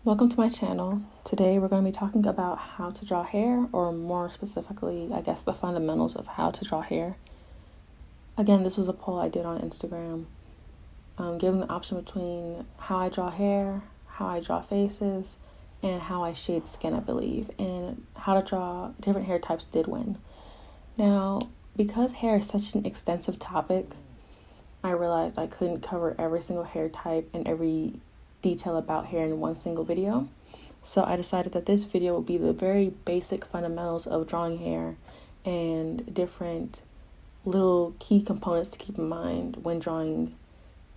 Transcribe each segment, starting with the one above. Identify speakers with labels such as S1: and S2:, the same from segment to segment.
S1: Welcome to my channel. Today we're going to be talking about how to draw hair, or more specifically, I guess the fundamentals of how to draw hair. Again, this was a poll I did on Instagram, giving the option between how I draw hair, how I draw faces, and how I shade skin, I believe, and how to draw different hair types did win. Now, because hair is such an extensive topic, I realized I couldn't cover every single hair type and every detail about hair in one single video. So I decided that this video will be the very basic fundamentals of drawing hair and different little key components to keep in mind when drawing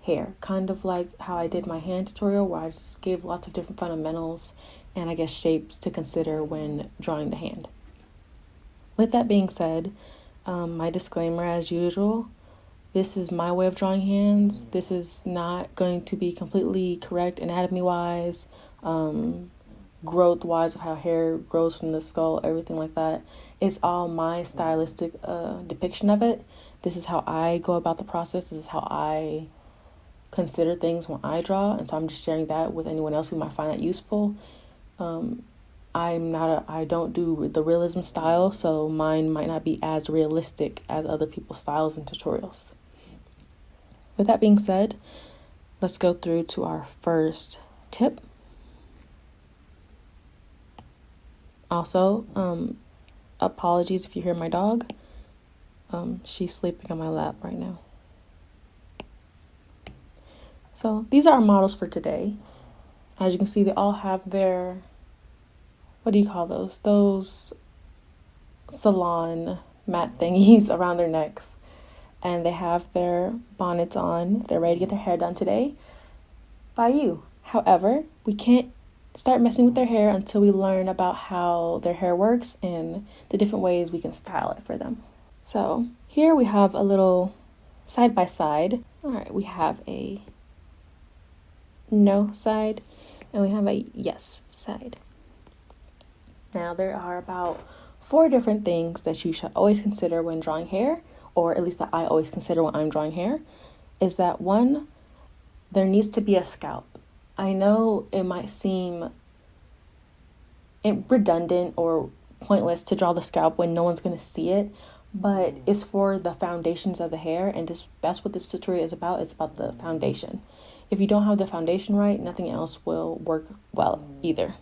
S1: hair. Kind of like how I did my hand tutorial, where I just gave lots of different fundamentals and I guess shapes to consider when drawing the hand. With that being said, my disclaimer as usual, this is my way of drawing hands. This is not going to be completely correct anatomy-wise, growth-wise of how hair grows from the skull, everything like that. It's all my stylistic depiction of it. This is how I go about the process. This is how I consider things when I draw, and so I'm just sharing that with anyone else who might find that useful. I don't do the realism style, so mine might not be as realistic as other people's styles and tutorials. With that being said, let's go through to our first tip. Also, apologies if you hear my dog. She's sleeping on my lap right now. So these are our models for today. As you can see, they all have their, what do you call those? Those salon mat thingies around their necks. And they have their bonnets on. They're ready to get their hair done today by you. However, we can't start messing with their hair until we learn about how their hair works and the different ways we can style it for them. So here we have a little side by side. All right, we have a no side and we have a yes side. Now there are about 4 different things that you should always consider when drawing hair, or at least that I always consider when I'm drawing hair, is that 1, there needs to be a scalp. I know it might seem redundant or pointless to draw the scalp when no one's going to see it, but it's for the foundations of the hair, and that's what this tutorial is about. It's about the foundation. If you don't have the foundation right, nothing else will work well either.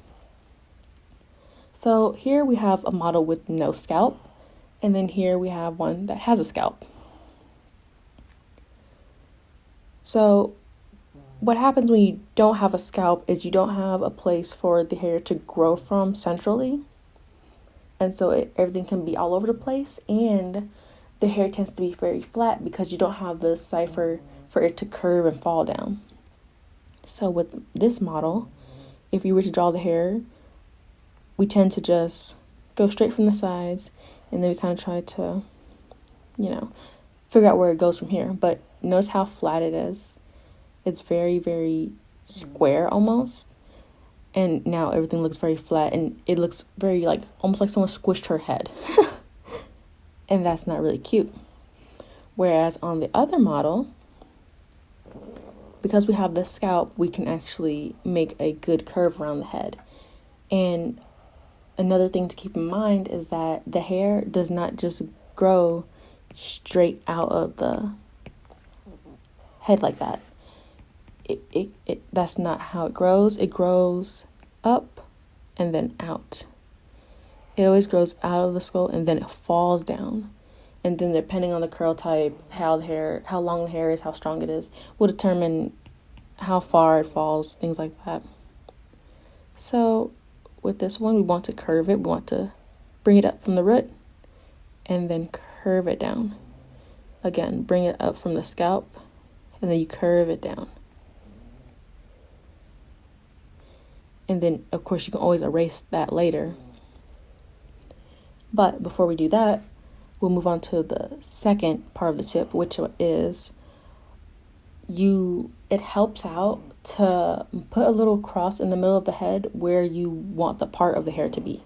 S1: So here we have a model with no scalp, and then here we have one that has a scalp. So what happens when you don't have a scalp is you don't have a place for the hair to grow from centrally. And so everything can be all over the place, and the hair tends to be very flat because you don't have the cipher for it to curve and fall down. So with this model, if you were to draw the hair, we tend to just go straight from the sides, and then we kind of try to, figure out where it goes from here. But notice how flat it is. It's very, very square almost. And now everything looks very flat, and it looks very almost like someone squished her head. And that's not really cute. Whereas on the other model, because we have the scalp, we can actually make a good curve around the head. And another thing to keep in mind is that the hair does not just grow straight out of the head like that. That's not how it grows. It grows up and then out. It always grows out of the skull and then it falls down. And then depending on the curl type, how long the hair is, how strong it is, will determine how far it falls, things like that. So with this one, we want to curve it. We want to bring it up from the root and then curve it down. Again, bring it up from the scalp and then you curve it down. And then, of course, you can always erase that later. But before we do that, we'll move on to the second part of the tip, which is it helps out to put a little cross in the middle of the head where you want the part of the hair to be.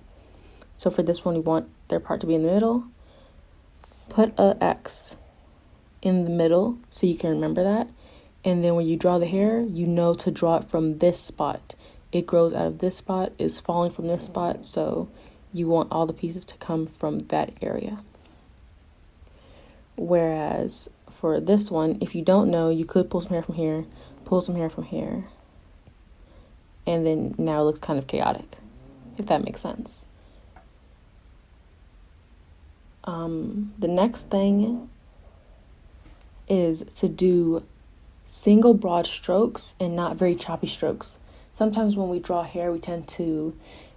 S1: So for this one, we want their part to be in the middle. Put a X in the middle so you can remember that. And then when you draw the hair, you know to draw it from this spot it grows out of this spot is falling from this spot, so you want all the pieces to come from that area. Whereas for this one, if you don't know, you could pull some hair from here, pull some hair from here, and then now it looks kind of chaotic, if that makes sense. The next thing is to do single broad strokes and not very choppy strokes. Sometimes when we draw hair, we tend to,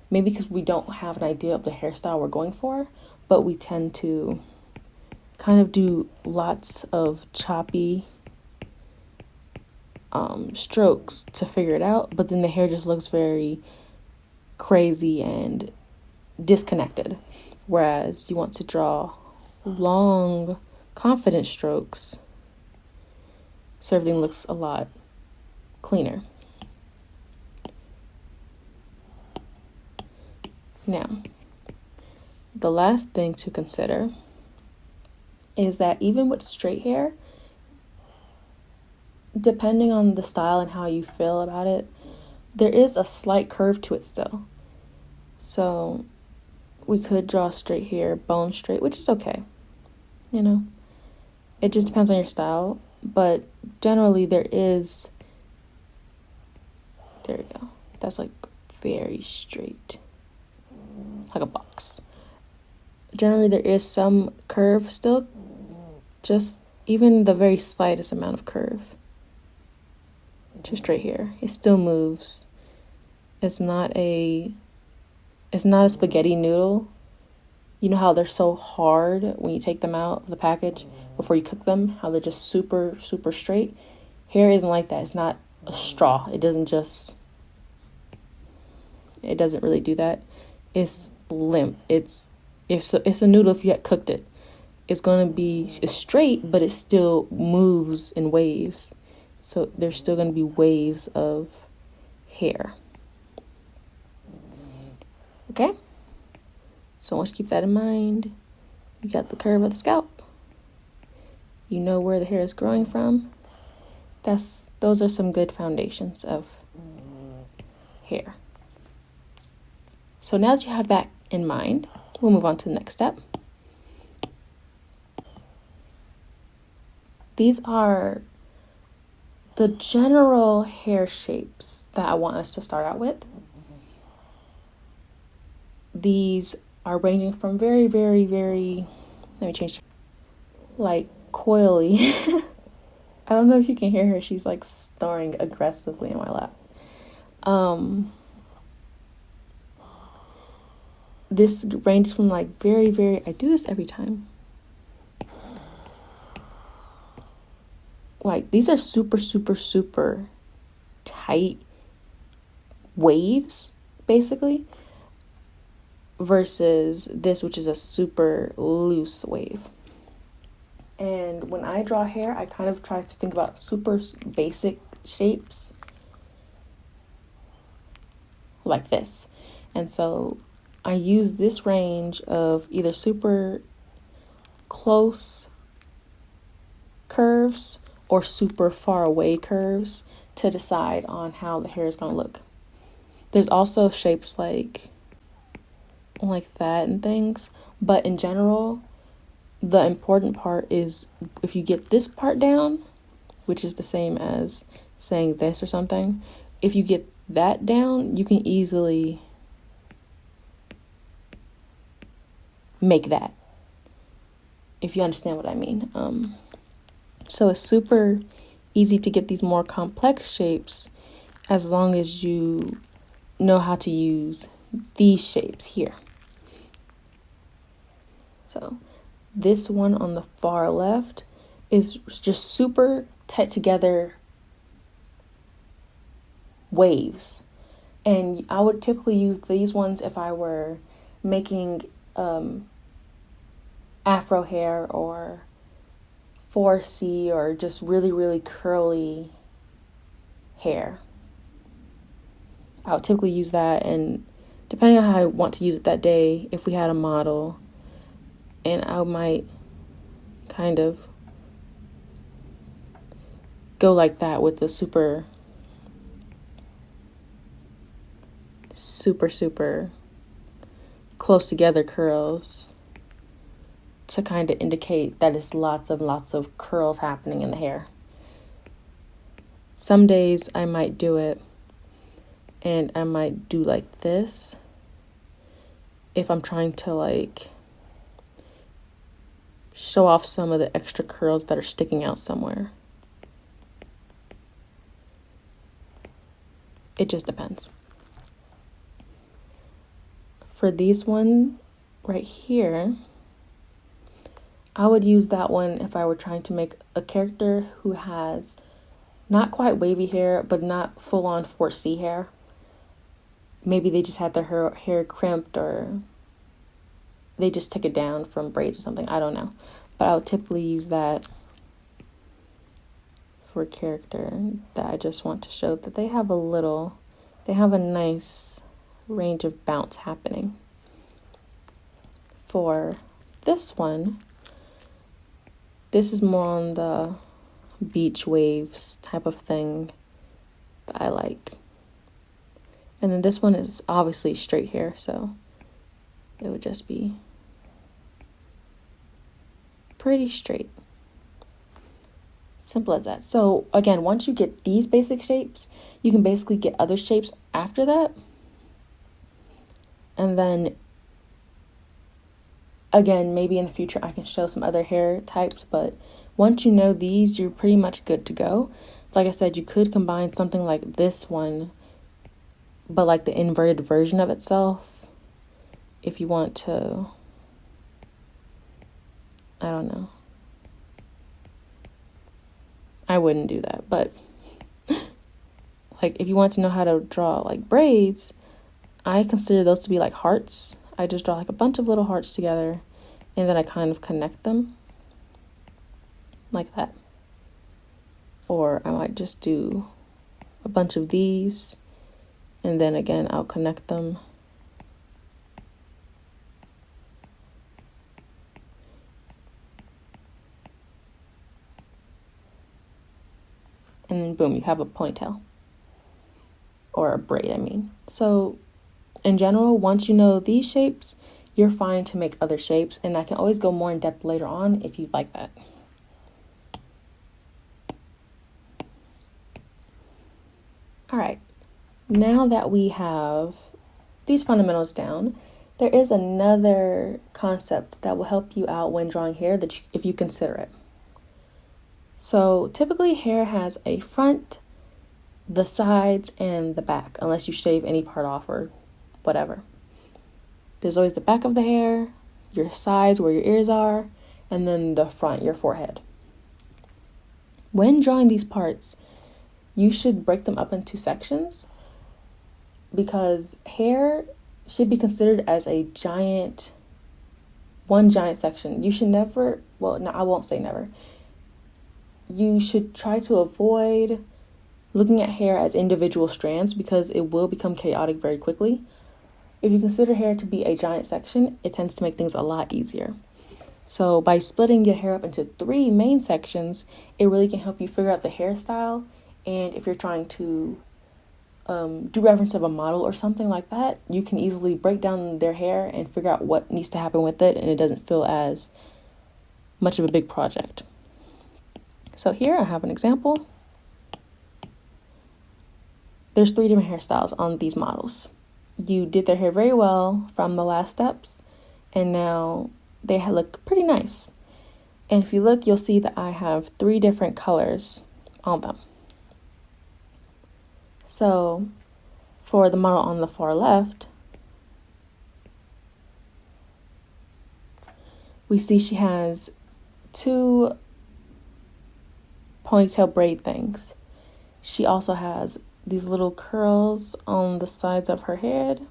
S1: maybe because we don't have an idea of the hairstyle we're going for, but we tend to kind of do lots of choppy strokes to figure it out, but then the hair just looks very crazy and disconnected. Whereas you want to draw long, confident strokes so everything looks a lot cleaner. Now, the last thing to consider is that even with straight hair, depending on the style and how you feel about it, there is a slight curve to it still. So we could draw straight hair, bone straight, which is okay. You know, it just depends on your style, but generally there you go. That's like very straight, like a box. Generally there is some curve still, just even the very slightest amount of curve to straight hair. It still moves. It's not a spaghetti noodle. You know how they're so hard when you take them out of the package before you cook them, how they're just super, super straight? Hair isn't like that. It's not a straw. It doesn't really do that. It's limp. It's a noodle if you had cooked it. It's straight, but it still moves in waves. So there's still going to be waves of hair. Okay? So once you keep that in mind, you got the curve of the scalp. You know where the hair is growing from. Those are some good foundations of hair. So now that you have that in mind, we'll move on to the next step. These are the general hair shapes that I want us to start out with. These are ranging from very, very, very, let me change, like coily. I don't know if you can hear her. She's like snoring aggressively in my lap. This ranges from like very, very, I do this every time. Like these are super, super, super tight waves, basically, versus this, which is a super loose wave. And when I draw hair, I kind of try to think about super basic shapes like this. And so I use this range of either super close curves or super far away curves to decide on how the hair is going to look. There's also shapes like that and things, but in general, the important part is if you get this part down, which is the same as saying this or something, if you get that down, you can easily make that, if you understand what I mean. So it's super easy to get these more complex shapes as long as you know how to use these shapes here. So this one on the far left is just super tight together waves. And I would typically use these ones if I were making afro hair or 4C or just really, really curly hair. I would typically use that, and depending on how I want to use it that day, if we had a model, and I might kind of go like that with the super super, super close together curls to kind of indicate that it's lots of curls happening in the hair. Some days I might do it and I might do like this if I'm trying to like show off some of the extra curls that are sticking out somewhere. It just depends. For these one right here, I would use that one if I were trying to make a character who has not quite wavy hair, but not full-on 4C hair. Maybe they just had their hair crimped, or they just took it down from braids or something. I don't know. But I would typically use that for a character that I just want to show that they have a nice range of bounce happening. For this one, this is more on the beach waves type of thing that I like. And then this one is obviously straight hair, so it would just be pretty straight. Simple as that. So again, once you get these basic shapes, you can basically get other shapes after that. And then again, maybe in the future I can show some other hair types, but once you know these, you're pretty much good to go. Like I said, you could combine something like this one, but like the inverted version of itself, if you want to, I don't know. I wouldn't do that, but like if you want to know how to draw like braids, I consider those to be like hearts. I just draw like a bunch of little hearts together, and then I kind of connect them like that. Or I might just do a bunch of these, and then again I'll connect them. And then boom, you have a ponytail. Or a braid, I mean. So in general, once you know these shapes, you're fine to make other shapes, and I can always go more in depth later on if you'd like that. All right, now that we have these fundamentals down, there is another concept that will help you out when drawing hair if you consider it. So typically hair has a front, the sides, and the back, unless you shave any part off or whatever. There's always the back of the hair, your sides where your ears are, and then the front, your forehead. When drawing these parts, you should break them up into sections, because hair should be considered as one giant section. You should never, well, no, I won't say never. You should try to avoid looking at hair as individual strands, because it will become chaotic very quickly. If you consider hair to be a giant section, it tends to make things a lot easier. So by splitting your hair up into 3 main sections, it really can help you figure out the hairstyle. And if you're trying to do reference of a model or something like that, you can easily break down their hair and figure out what needs to happen with it, and it doesn't feel as much of a big project. So here I have an example. There's 3 different hairstyles on these models. You did their hair very well from the last steps, and now they look pretty nice. And if you look, you'll see that I have 3 different colors on them. So for the model on the far left, we see she has 2 ponytail braid things. She also has these little curls on the sides of her head.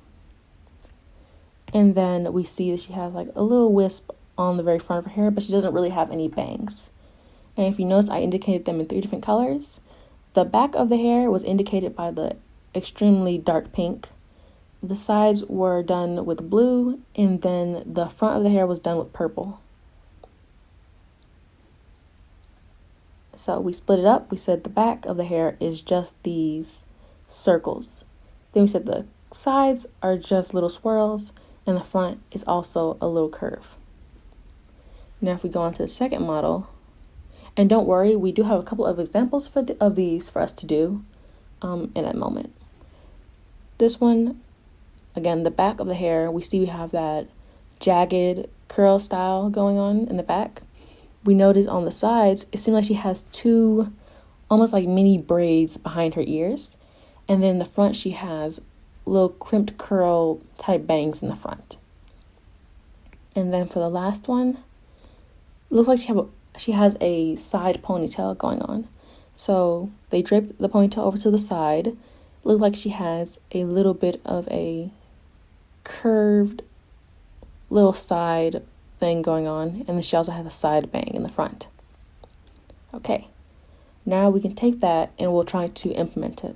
S1: And then we see that she has like a little wisp on the very front of her hair, but she doesn't really have any bangs. And if you notice, I indicated them in 3 different colors. The back of the hair was indicated by the extremely dark pink. The sides were done with blue, and then the front of the hair was done with purple. So we split it up. We said the back of the hair is just these circles. Then we said the sides are just little swirls, and the front is also a little curve. Now if we go on to the second model, and don't worry, we do have a couple of examples of these for us to do in a moment. This one, again, the back of the hair, we have that jagged curl style going on in the back. We notice on the sides, it seems like she has two almost like mini braids behind her ears. And then in the front, she has little crimped curl type bangs in the front. And then for the last one, it looks like she has a side ponytail going on. So they draped the ponytail over to the side. It looks like she has a little bit of a curved little side thing going on, and then she also has a side bang in the front. Okay, now we can take that and we'll try to implement it.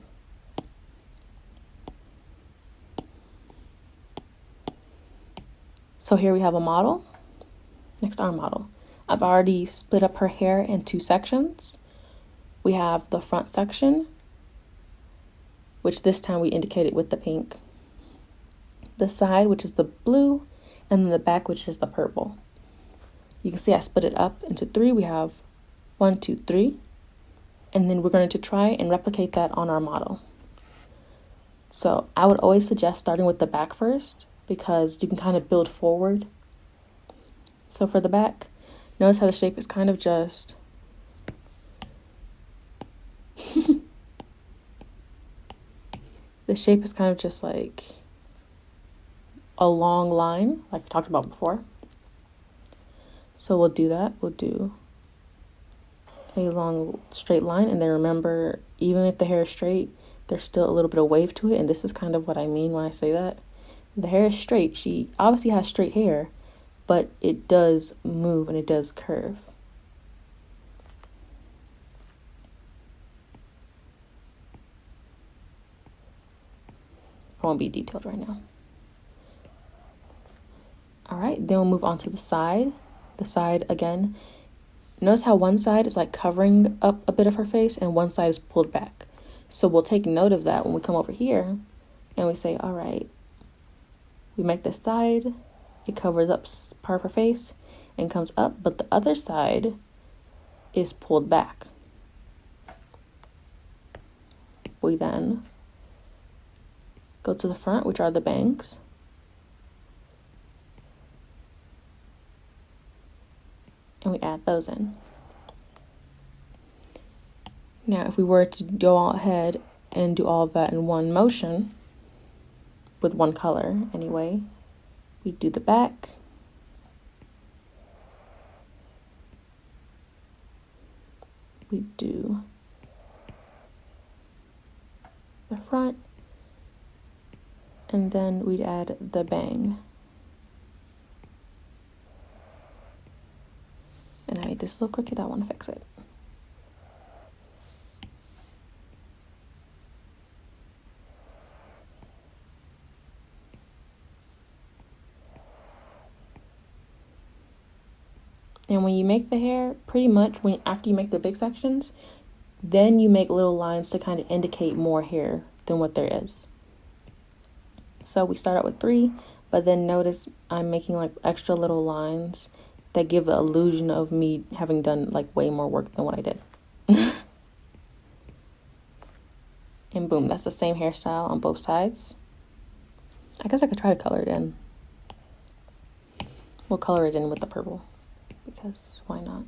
S1: So here we have a model. Next, our model. I've already split up her hair in two sections. We have the front section, which this time we indicated with the pink. The side, which is the blue, and then the back, which is the purple. You can see I split it up into three. We have 1, 2, 3. And then we're going to try and replicate that on our model. So I would always suggest starting with the back first, because you can kind of build forward. So for the back, notice how the shape is kind of just the shape is kind of just like a long line, like we talked about before. So we'll do that. We'll do a long straight line, and then remember, even if the hair is straight, there's still a little bit of wave to it, and this is kind of what I mean when I say that. The hair is straight. She obviously has straight hair, but it does move and it does curve. I won't be detailed right now. All right, then we'll move on to the side. The side, again, notice how one side is like covering up a bit of her face and one side is pulled back. So we'll take note of that when we come over here and we say, all right, we make this side, it covers up part of her face and comes up, but the other side is pulled back. We then go to the front, which are the bangs. And we add those in. Now, if we were to go ahead and do all of that in one motion, with one color anyway, we do the back, we do the front, and then we'd add the bang. And I made this a little crooked, I want to fix it. And when you make the hair, pretty much after you make the big sections, then you make little lines to kind of indicate more hair than what there is. So we start out with 3, but then notice I'm making like extra little lines that give the illusion of me having done like way more work than what I did. And boom, that's the same hairstyle on both sides. I guess I could try to color it in. We'll color it in with the purple, because why not?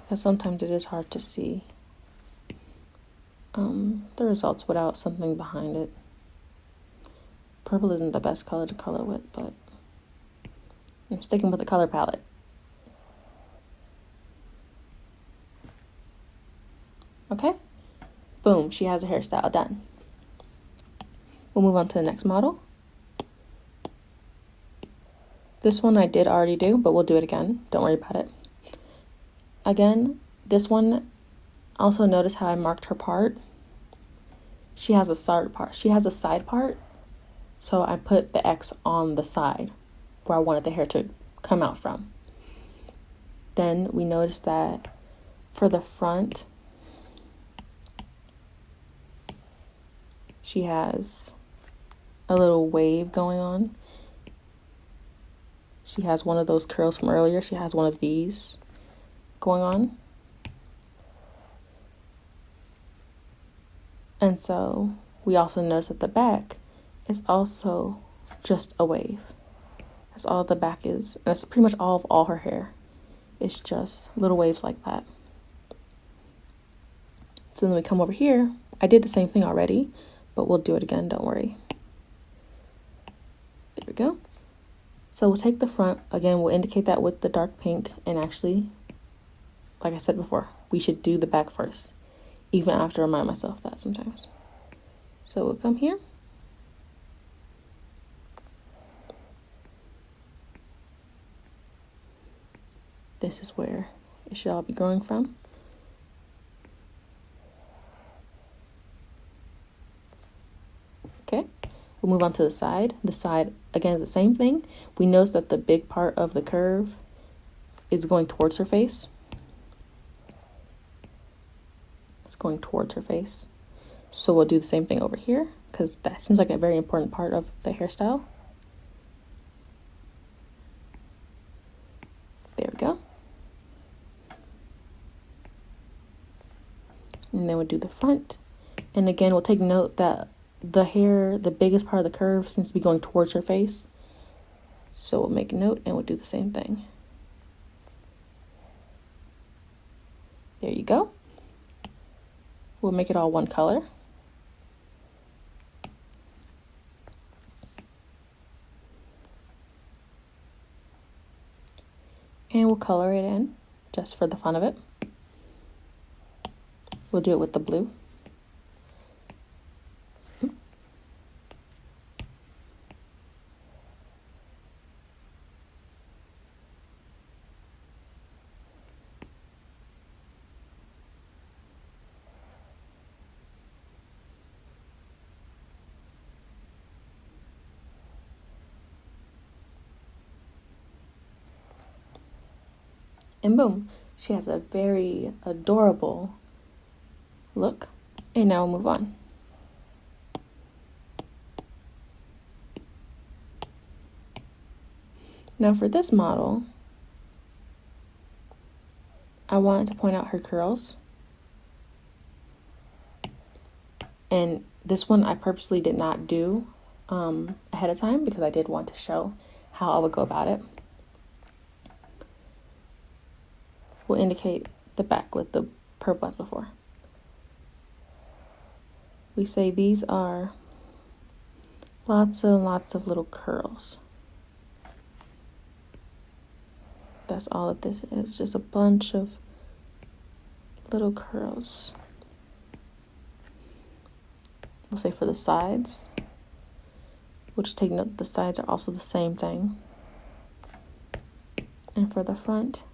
S1: Because sometimes it is hard to see the results without something behind it. Purple isn't the best color to color with, but I'm sticking with the color palette. Okay, boom, she has a hairstyle done. We'll move on to the next model. This one I did already do, but we'll do it again. Don't worry about it. Again, this one, also notice how I marked her part. She has a side part. So I put the X on the side where I wanted the hair to come out from. Then we notice that for the front, she has a little wave going on. She has one of those curls from earlier. She has one of these going on. And so we also notice that the back is also just a wave. That's all the back is. That's pretty much all her hair. It's just little waves like that. So then we come over here. I did the same thing already, but we'll do it again, don't worry. There we go. So we'll take the front. Again, we'll indicate that with the dark pink. And actually, like I said before, we should do the back first. Even I have to remind myself that sometimes. So we'll come here. This is where it should all be growing from. Okay, we'll move on to the side. The side, again, is the same thing. We notice that the big part of the curve is going towards her face. It's going towards her face. So we'll do the same thing over here because that seems like a very important part of the hairstyle. There we go. And then we'll do the front. And again, we'll take note that the hair, the biggest part of the curve seems to be going towards her face. So we'll make a note and we'll do the same thing. There you go. We'll make it all one color. And we'll color it in just for the fun of it. We'll do it with the blue. And boom, she has a very adorable look. And now we'll move on. Now for this model, I wanted to point out her curls. And this one I purposely did not do ahead of time because I did want to show how I would go about it. We'll indicate the back with the purple as before. We say these are lots and lots of little curls. That's all that this is, just a bunch of little curls. We'll say for the sides, we'll just take note the sides are also the same thing. And for the front,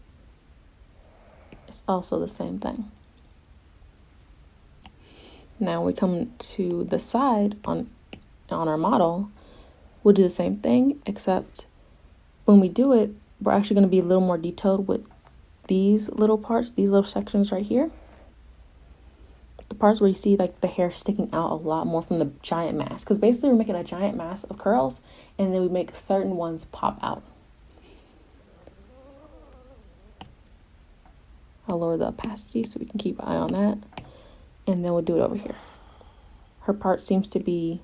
S1: it's also the same thing. Now we come to the side on our model, we'll do the same thing, except when we do it, we're actually going to be a little more detailed with these little parts, these little sections right here. The parts where you see like the hair sticking out a lot more from the giant mass. Because basically we're making a giant mass of curls and then we make certain ones pop out. I'll lower the opacity so we can keep an eye on that. And then we'll do it over here. Her part seems to be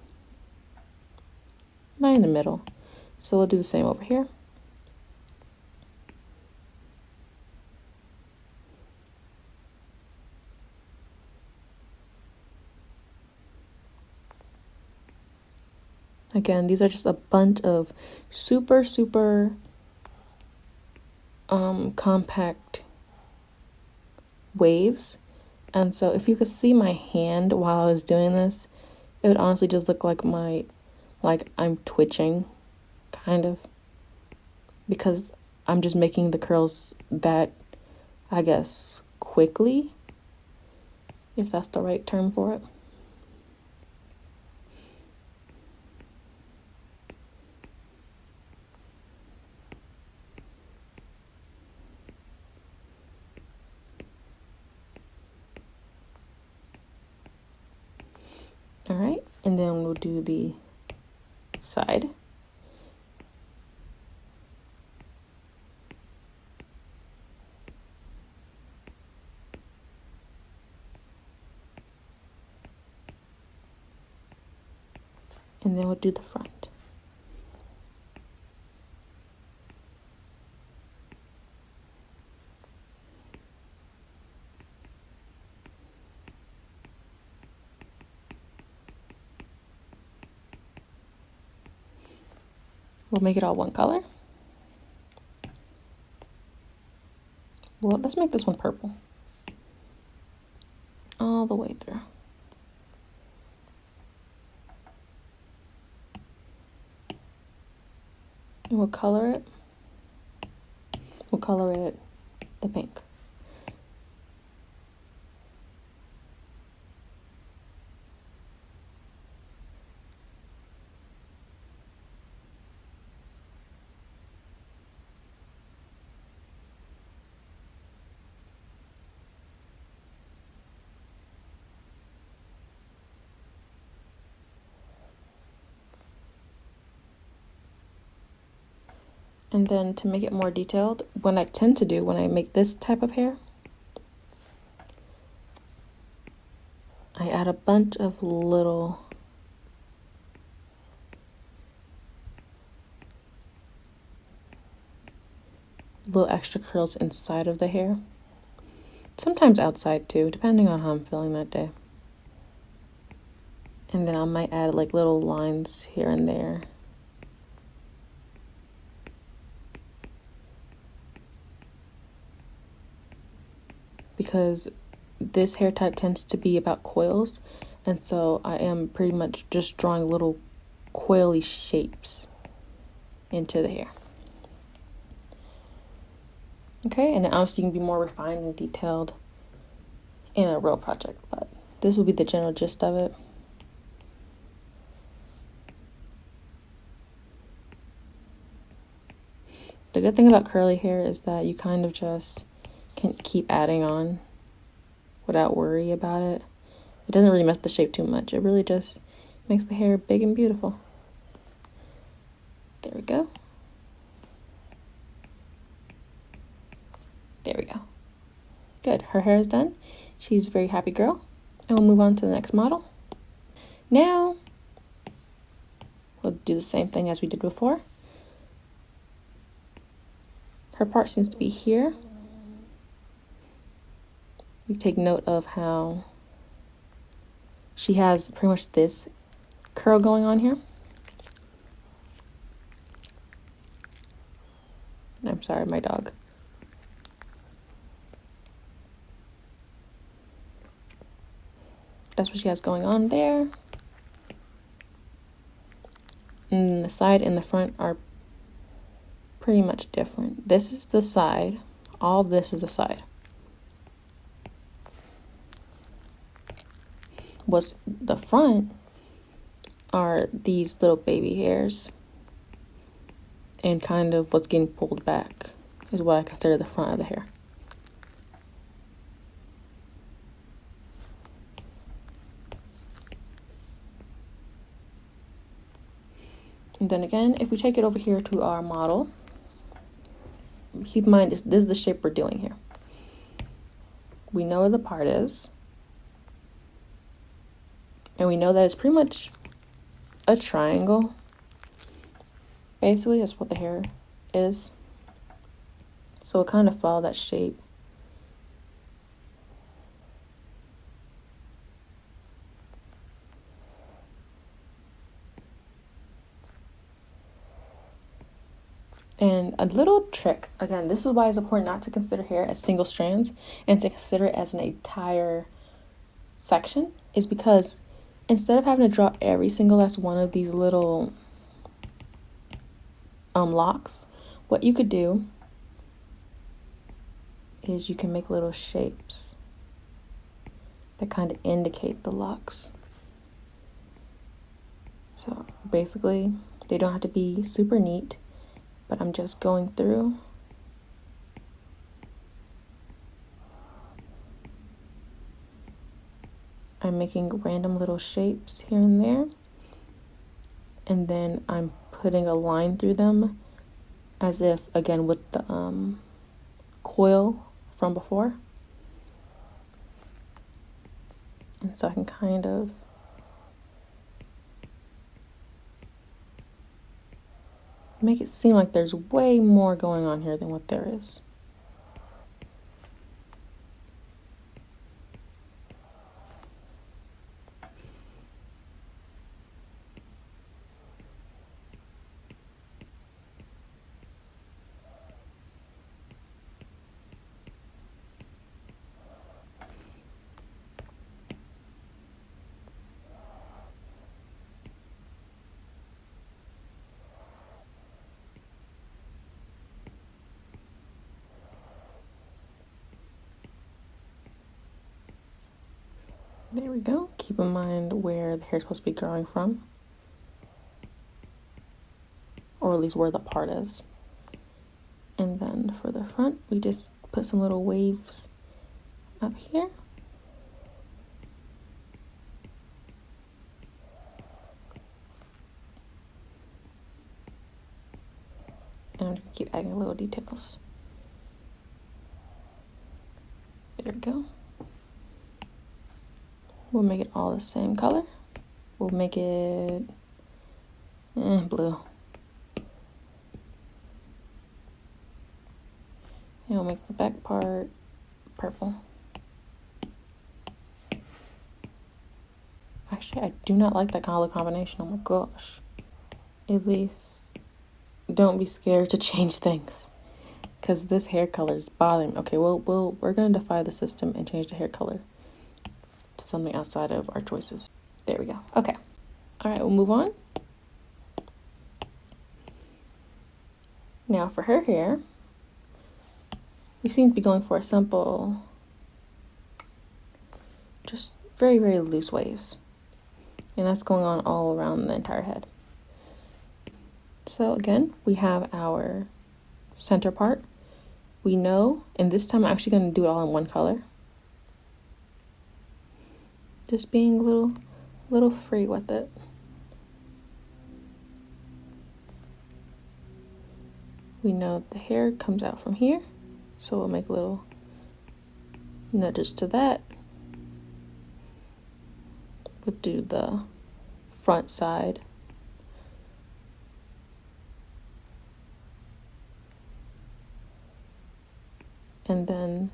S1: right in the middle. So we'll do the same over here. Again, these are just a bunch of super compact waves. And so if you could see my hand while I was doing this, it would honestly just look like I'm twitching, kind of. because I'm just making the curls that, I guess, quickly, if that's the right term for it. All right, and then we'll do the side. And then we'll do the front. We'll make it all one color. Well, let's make this one purple. All the way through. And we'll color it. We'll color it the pink. And then to make it more detailed, what I tend to do when I make this type of hair, I add a bunch of little extra curls inside of the hair. Sometimes outside too, depending on how I'm feeling that day. And then I might add like little lines here and there. Because this hair type tends to be about coils, and so I am pretty much just drawing little coily shapes into the hair. Okay, and then obviously you can be more refined and detailed in a real project, but this will be the general gist of it. The good thing about curly hair is that you kind of just can keep adding on without worry about it. It doesn't really mess the shape too much. It really just makes the hair big and beautiful. There we go. There we go. Good. Her hair is done. She's a very happy girl. And we'll move on to the next model. Now, we'll do the same thing as we did before. Her part seems to be here. We take note of how she has pretty much this curl going on here. I'm sorry, my dog. That's what she has going on there. And the side and the front are pretty much different. This is the side. All this is the side. What's the front are these little baby hairs, and kind of what's getting pulled back is what I consider the front of the hair. And then again, if we take it over here to our model, keep in mind this is the shape we're doing here. We know where the part is. And we know that it's pretty much a triangle. Basically, that's what the hair is. So it kind of follow that shape. And a little trick, again, this is why it's important not to consider hair as single strands and to consider it as an entire section, is because instead of having to draw every single last one of these little locks, What you could do is you can make little shapes that kind of indicate the locks. So basically, they don't have to be super neat, but I'm just going through I'm making random little shapes here and there, and then I'm putting a line through them as if, again, with the coil from before. And so I can kind of make it seem like there's way more going on here than what there is. There we go. Keep in mind where the hair is supposed to be growing from, or at least where the part is. And then for the front, we just put some little waves up here. And I'm going to keep adding little details. There we go. We'll make it all the same color. We'll make it blue. And we'll make the back part purple. Actually, I do not like that color combination. Oh my gosh. At least don't be scared to change things, because this hair color is bothering me. Okay, we're going to defy the system and change the hair color to something outside of our choices. There we go. Okay. All right, we'll move on. Now for her hair, we seem to be going for a simple, just very, very loose waves. And that's going on all around the entire head. So again, we have our center part. We know, and this time I'm actually going to do it all in one color. Just being a little free with it. We know the hair comes out from here, so we'll make little nudges to that. We'll do the front side. And then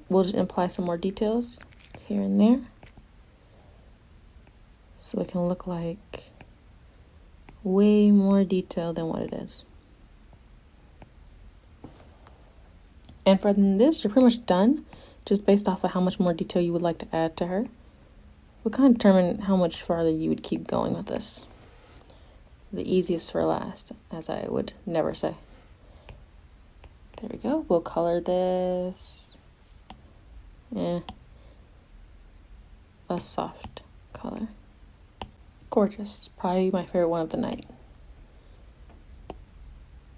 S1: we'll just apply some more details here and there, so it can look like way more detail than what it is. And for this, you're pretty much done, just based off of how much more detail you would like to add to her. We'll kind of determine how much farther you would keep going with this. The easiest for last, as I would never say. There we go. We'll color this a soft color. Gorgeous. Probably my favorite one of the night.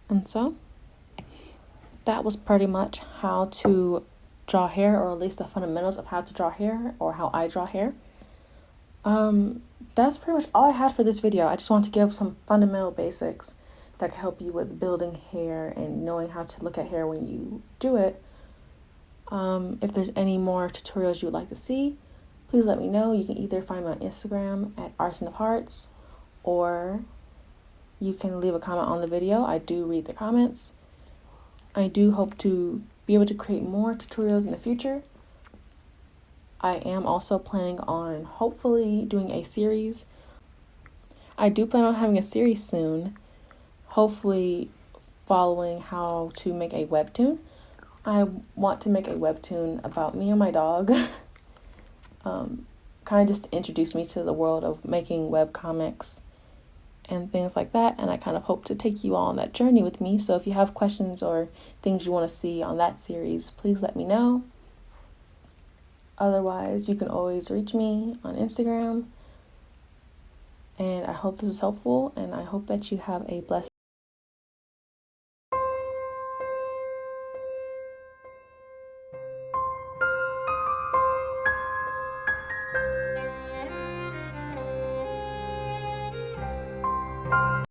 S1: And so that was pretty much how to draw hair, or at least the fundamentals of how to draw hair, or how I draw hair. That's pretty much all I had for this video. I just want to give some fundamental basics that can help you with building hair and knowing how to look at hair when you do it. If there's any more tutorials you would like to see, please let me know. You can either find me on Instagram at Arson of Hearts, or you can leave a comment on the video. I do read the comments. I do hope to be able to create more tutorials in the future. I am also planning on hopefully doing a series. I do plan on having a series soon, hopefully following how to make a webtoon. I want to make a webtoon about me and my dog. Kind of just to introduce me to the world of making web comics and things like that. And I kind of hope to take you all on that journey with me. So if you have questions or things you want to see on that series, please let me know. Otherwise, you can always reach me on Instagram. And I hope this was helpful, and I hope that you have a blessed